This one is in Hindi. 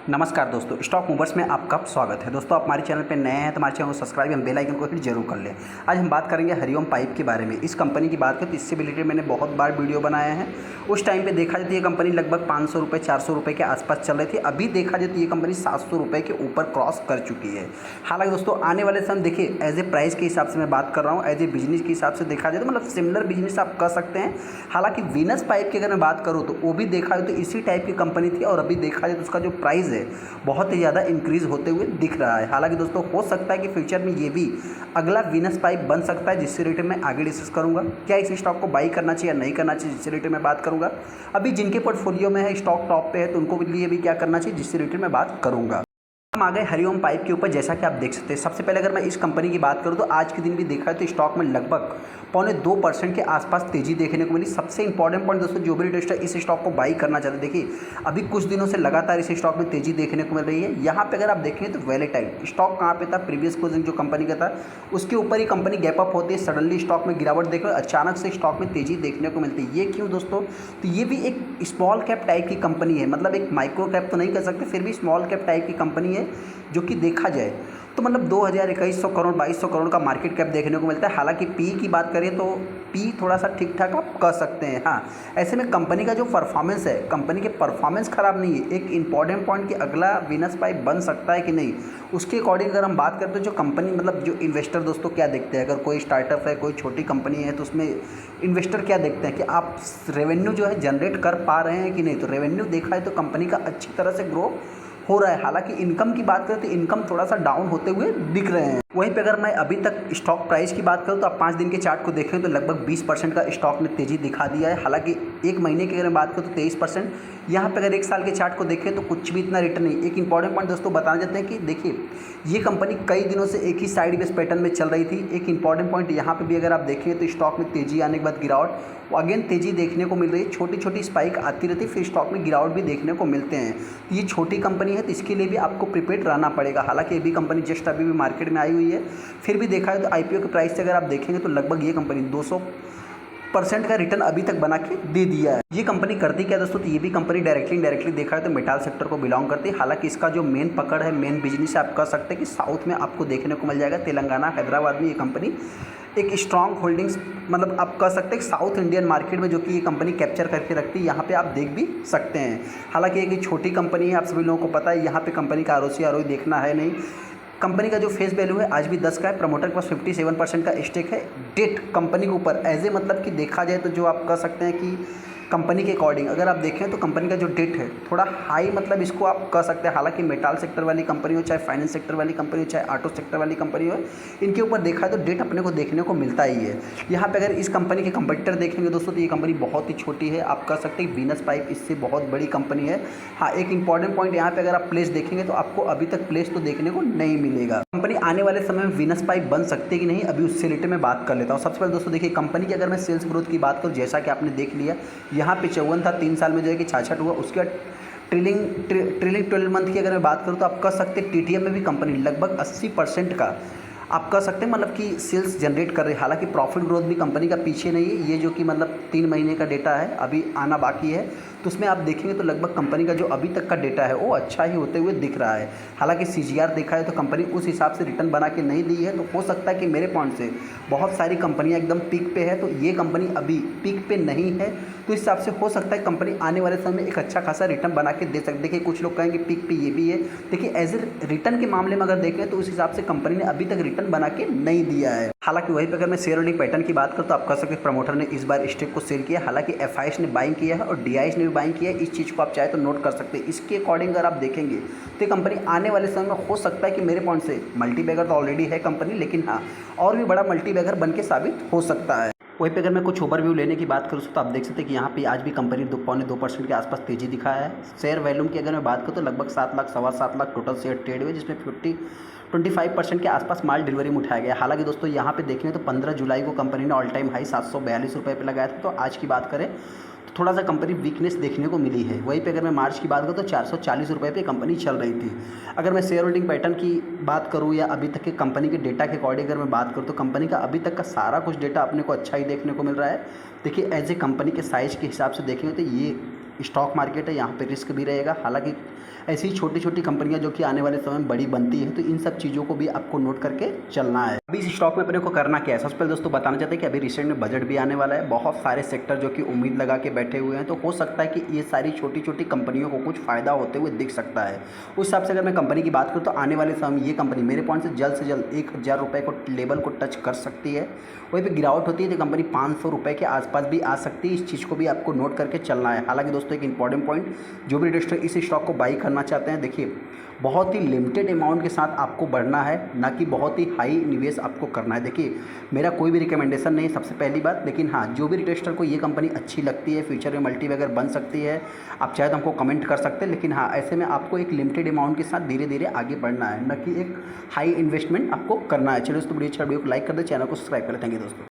नमस्कार दोस्तों, स्टॉक मूवर्स में आपका स्वागत है। दोस्तों, आप हमारे चैनल पे नए हैं तो हमारे चैनल को सब्सक्राइब एवं बेल आइकन को हिट जरूर कर लें। आज हम बात करेंगे हरिओम पाइप के बारे में। इस कंपनी की बात करें तो इससे रिलेटेड मैंने बहुत बार वीडियो बनाया है। उस टाइम पे देखा जाए तो ये कंपनी लगभग 500 रुपये 400 रुपये के आसपास चल रही थी। अभी देखा जाए तो ये कंपनी 700 रुपये के ऊपर क्रॉस कर चुकी है। हालांकि दोस्तों आने वाले समय देखिए, एज ए प्राइस के हिसाब से मैं बात कर रहा हूँ, एज ए बिजनेस के हिसाब से देखा जाए तो मतलब सिमिलर बिजनेस आप कर सकते हैं। हालांकि वीनस पाइप की अगर मैं बात करूँ तो वो भी देखा जाए तो इसी टाइप की कंपनी थी और अभी देखा जाए तो उसका जो प्राइस है बहुत ज़्यादा इंक्रीज होते हुए दिख रहा है। हालांकि दोस्तों हो सकता है कि फ्यूचर में ये भी अगला वीनस पाइप बन सकता है, जिससे रिलेटेड मैं आगे डिस्कस करूंगा। क्या इस स्टॉक को बाई करना चाहिए या नहीं करना चाहिए, जिससे रिलेटेड मैं बात करूंगा। अभी जिनके पोर्टफोलियो में है स्टॉक टॉप पे है तो उनको लिए भी क्या करना चाहिए, जिससे रिलेटेड मैं बात करूंगा। हम आ गए हरिओम पाइप के ऊपर। जैसा कि आप देख सकते हैं, सबसे पहले अगर मैं इस कंपनी की बात करूं तो आज के दिन भी देखा है तो स्टॉक में लगभग 0.25% के आसपास तेजी देखने को मिली। सबसे इंपॉर्टेंट पॉइंट दोस्तों, जो भी इन्वेस्टर इस स्टॉक को बाई करना चाहते हैं, देखिए अभी कुछ दिनों से लगातार इस स्टॉक में तेजी देखने को मिल रही है। यहाँ पे अगर आप देखें तो वैलेटाइल स्टॉक कहाँ पे था, प्रीवियस क्लोजिंग जो कंपनी का था उसके ऊपर ही कंपनी गैप अप होती है, सडनली स्टॉक में गिरावट देखो, अचानक से स्टॉक में तेजी देखने को मिलती है। ये क्यों दोस्तों? तो ये भी एक स्मॉल कैप टाइप की कंपनी है, मतलब एक माइक्रो कैप तो नहीं कह सकते, फिर भी स्मॉल कैप टाइप की कंपनी है, जो कि देखा जाए तो मतलब 2100 करोड़ 2200 करोड़ का मार्केट कैप देखने को मिलता है। हालांकि पी की बात करें तो पी थोड़ा सा ठीक ठाक आप कर सकते हैं। हाँ, ऐसे में कंपनी का जो परफॉर्मेंस है, कंपनी के परफॉर्मेंस खराब नहीं है। एक इंपॉर्टेंट पॉइंट कि अगला वीनस पाइप बन सकता है कि नहीं, उसके अकॉर्डिंग अगर हम बात करते हैं जो कंपनी मतलब जो इन्वेस्टर दोस्तों क्या देखते हैं, अगर कोई स्टार्टअप है, कोई छोटी कंपनी है तो उसमें इन्वेस्टर क्या देखते हैं कि आप रेवेन्यू जो है जनरेट कर पा रहे हैं कि नहीं। तो रेवेन्यू देखा है तो कंपनी का अच्छी तरह से ग्रो हो रहा है। हालांकि इनकम की बात करें तो इनकम थोड़ा सा डाउन होते हुए दिख रहे हैं। वहीं पे अगर मैं अभी तक स्टॉक प्राइस की बात करूं तो आप 5 दिन के चार्ट को देखें तो लगभग 20% का स्टॉक ने तेजी दिखा दिया है। हालांकि एक महीने की अगर मैं बात करूं तो 23%। यहाँ पे अगर एक साल के चार्ट को देखें तो कुछ भी इतना रिटर्न नहीं। एक इंपॉर्टेंट पॉइंट दोस्तों बताना चाहते हैं कि देखिए ये कंपनी कई दिनों से एक ही साइड बेस पैटर्न में चल रही थी। एक इंपॉर्टेंट पॉइंट यहाँ पे भी अगर आप देखें तो स्टॉक में तेजी आने के बाद गिरावट अगेन तेजी देखने को मिल रही है। छोटी छोटी स्पाइक आती रहती है, फिर स्टॉक में गिरावट भी देखने को मिलते हैं। तो ये छोटी कंपनी है तो इसके लिए भी आपको प्रिपेयर्ड रहना पड़ेगा। हालांकि ये भी कंपनी जस्ट अभी भी मार्केट में आई हुई है, फिर भी देखा है तो आईपीओ के प्राइस से अगर आप देखेंगे तो लगभग ये कंपनी 200% का रिटर्न अभी तक बना के दे दिया है। ये कंपनी करती क्या दोस्तों? तो ये भी कंपनी डायरेक्टली देखा है तो मेटाल सेक्टर को बिलोंग करती है। हालांकि इसका जो मेन पकड़ है, मेन बिजनेस आप कह सकते हैं कि साउथ में आपको देखने को मिल जाएगा। तेलंगाना, हैदराबाद में ये कंपनी एक स्ट्रॉन्ग होल्डिंग्स मतलब आप कह सकते हैं साउथ इंडियन मार्केट में जो कि ये कंपनी कैप्चर करके रखती है, यहाँ पे आप देख भी सकते हैं। हालांकि एक छोटी कंपनी है, आप सभी लोगों को पता है। यहाँ पे कंपनी का आरओई देखना है नहीं। कंपनी का जो फेस वैल्यू है आज भी 10 का है। प्रमोटर के पास 57% का स्टेक है। डेट कंपनी के ऊपर एज ए मतलब कि देखा जाए तो जो आप कह सकते हैं कि कंपनी के अकॉर्डिंग अगर आप देखें तो कंपनी का जो डेट है थोड़ा हाई, मतलब इसको आप कह सकते हैं। हालांकि मेटाल सेक्टर वाली कंपनी हो, चाहे फाइनेंस सेक्टर वाली कंपनी हो, चाहे ऑटो सेक्टर वाली कंपनी हो, इनके ऊपर देखा है तो डेट अपने को देखने को मिलता ही है। यहाँ पे अगर इस कंपनी के कंपटीटर देखेंगे दोस्तों तो ये कंपनी बहुत ही छोटी है। आप कह सकते हैं वीनस पाइप इससे बहुत बड़ी कंपनी है। हाँ, एक इंपॉर्टेंट पॉइंट यहाँ पे अगर आप प्लेस देखेंगे तो आपको अभी तक प्लेस तो देखने को नहीं मिलेगा। कंपनी आने वाले समय में वीनस पाइप बन सकती है कि नहीं, अभी उससे रिलेटेड मैं बात कर लेता हूँ। सबसे पहले दोस्तों देखिए कंपनी की अगर मैं सेल्स ग्रोथ की बात करूँ, जैसा कि आपने देख लिया यहाँ पे 54 था, 3 साल में जो है कि 66 हुआ। उसके बाद ट्रेलिंग 12 मंथ की अगर मैं बात करूँ तो आप कह सकते हैं टीटीएम में भी कंपनी लगभग 80% का आप कह सकते हैं मतलब कि सेल्स जनरेट कर रही है। हालांकि प्रॉफिट ग्रोथ भी कंपनी का पीछे नहीं है। ये जो कि मतलब 3 महीने का डेटा है, अभी आना बाकी है, तो उसमें आप देखेंगे तो लगभग कंपनी का जो अभी तक का डेटा है वो अच्छा ही होते हुए दिख रहा है। हालांकि सीजीआर देखा है तो कंपनी उस हिसाब से रिटर्न बना के नहीं दी है। तो हो सकता है कि मेरे पॉइंट से बहुत सारी कंपनियां एकदम पीक पे है, तो ये कंपनी अभी पीक पे नहीं है। तो इस हिसाब से हो सकता है कंपनी आने वाले समय में एक अच्छा खासा रिटर्न बना के दे सकती है। देखिए कुछ लोग कहेंगे पीक पे ये भी है। देखिए एज ए रिटर्न के मामले में अगर देखें तो उस हिसाब से कंपनी ने अभी तक रिटर्न बना के नहीं दिया है। हालांकि वहीं पे अगर मैं शेयर होल्डिंग पैटर्न की बात करूँ तो आप कह सकते हैं प्रमोटर ने इस बार स्टेक को सेल किया। हालांकि एफआईएस ने बाइंग किया है और डीआईएस ने भी बाइंग किया है। इस चीज़ को आप चाहे तो नोट कर सकते हैं। इसके अकॉर्डिंग अगर आप देखेंगे तो ये कंपनी आने वाले समय में हो सकता है कि मेरे पॉइंट से मल्टीबैगर तो ऑलरेडी है कंपनी, लेकिन हाँ और भी बड़ा मल्टीबैगर बन के साबित हो सकता है। वहीं पे अगर मैं कुछ ओवरव्यू लेने की बात करूँ तो आप देख सकते हैं कि यहाँ पे आज भी कंपनी 2.2% के आसपास तेजी दिखाया है। शेयर वैल्यूम की अगर मैं बात करूँ तो लगभग 7 lakh 7.25 lakh total share trade हुए, जिसमें 25% के आसपास माल डिलीवरी में उठाया गया। हालांकि दोस्तों यहाँ पे देखें तो 15 जुलाई को कंपनी ने ऑल टाइम हाई 742 रुपये पर लगाया था। तो आज की बात करें तो थोड़ा सा कंपनी वीकनेस देखने को मिली है। वहीं पे अगर मैं मार्च की बात करूँ तो 440 रुपये पे कंपनी चल रही थी। अगर मैं शेयर होल्डिंग पैटर्न की बात करूँ या अभी तक के कंपनी के डेटा के अकॉर्डिंग अगर मैं बात करूँ तो कंपनी का अभी तक का सारा कुछ डेटा अपने को अच्छा ही देखने को मिल रहा है। देखिए एज ए कंपनी के साइज़ के हिसाब से देखेंगे तो ये स्टॉक मार्केट है, यहाँ पे रिस्क भी रहेगा। हालांकि ऐसी छोटी छोटी कंपनियां जो कि आने वाले समय में बड़ी बनती है, तो इन सब चीज़ों को भी आपको नोट करके चलना है। अभी इस स्टॉक में अपने को करना क्या है, सबसे पहले दोस्तों बताना चाहते हैं कि अभी रिसेंट में बजट भी आने वाला है। बहुत सारे सेक्टर जो कि उम्मीद लगा के बैठे हुए हैं, तो हो सकता है कि ये सारी छोटी छोटी कंपनियों को कुछ फ़ायदा होते हुए दिख सकता है। उस हिसाब से अगर मैं कंपनी की बात करूँ तो आने वाले समय में ये कंपनी मेरे पॉइंट से जल्द 1000 रुपये को लेवल को टच कर सकती है। वहीं पर गिरावट होती है तो कंपनी 500 रुपये के आसपास भी आ सकती है। इस चीज़ को भी आपको नोट करके चलना है। हालांकि दोस्तों एक इंपॉर्टेंट पॉइंट, जो भी इन्वेस्टर इस स्टॉक को बाई करना चाहते हैं, देखिए बहुत ही लिमिटेड अमाउंट के साथ आपको बढ़ना है, ना कि बहुत ही हाई निवेश आपको करना है। देखिए मेरा कोई भी रिकमेंडेशन नहीं सबसे पहली बात, लेकिन हाँ जो भी इन्वेस्टर को ये कंपनी अच्छी लगती है, फ्यूचर में मल्टी वगैरह बन सकती है, आप चाहे तो हमको कमेंट कर सकते हैं। लेकिन हाँ ऐसे में आपको एक लिमिटेड अमाउंट के साथ धीरे धीरे आगे बढ़ना है, ना कि एक हाई इन्वेस्टमेंट आपको करना है। चलिए दोस्तों वीडियो को लाइक कर दे, चैनल को सब्सक्राइब करें। थैंक यू दोस्तों।